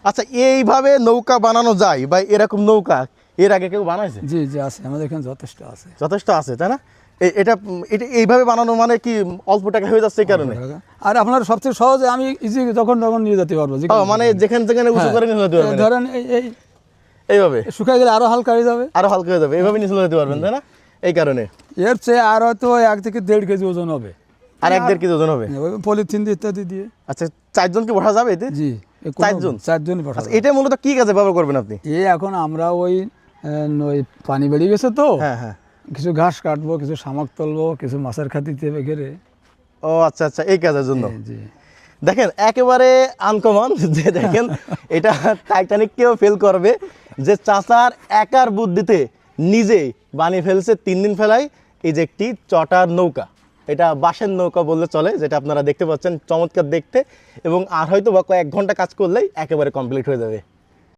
আচ্ছা, এইভাবে নৌকা বানানো যায় বা এরকম নৌকা এর আগে কেউ বানাইছে? জি জি আছে, আমাদের এখানে যথেষ্ট আছে। যথেষ্ট আছে, তাই না? এটা এটা এইভাবে বানানো মানে কি অল্প টাকা হয়ে যাচ্ছে এই কারণে? আর আপনার সবচেয়ে সহজে আমি ইজি যখন তখন নিয়ে যেতে পারবো। মানে যেখানে যেখানে উঁচু করে নিয়ে যেতে পারবেন। ধরেন এই এইভাবে শুকায় গেলে আরো হালকা হয়ে যাবে, আরো হালকা হয়ে যাবে, এইভাবে নিচে যেতে পারবেন, তাই না? এই কারণে এর চেয়ে আর হয়তো 1 থেকে 1.5 কেজি ওজন হবে, আর 1-1.5 কেজি ওজন হবে। পলিথিন দিয়ে ইত্যাদি দিয়ে। আচ্ছা, 4 জন কি বসা যাবে এতে? জি, 4 জনই বসা আচ্ছা, যাবে। এটা মূলত কি কাজে ব্যবহার করবেন আপনি? এখন আমরা ওই পানি বেরিয়ে গেছে তো, হ্যাঁ হ্যাঁ। কিছু ঘাস কাটবো, কিছু শামুক তুলবো, কিছু মাছের খাতি দেবে ঘেরে। ও আচ্ছা আচ্ছা, এই কাজের জন্য। জি দেখেন একেবারে আনকমন, যে দেখেন এটা টাইটানিককেও ফেল করবে, যে চাচার একার বুদ্ধিতে নিজেই বানিয়ে ফেলছে 3 দিন ফেলায় এই যে একটি চটার নৌকা। এটা বাঁশের নৌকা বললে চলে, যেটা আপনারা দেখতে পাচ্ছেন, চমৎকার দেখতে, এবং আর হয়তো বা কয়েক ঘন্টা কাজ করলেই একেবারে কমপ্লিট হয়ে যাবে।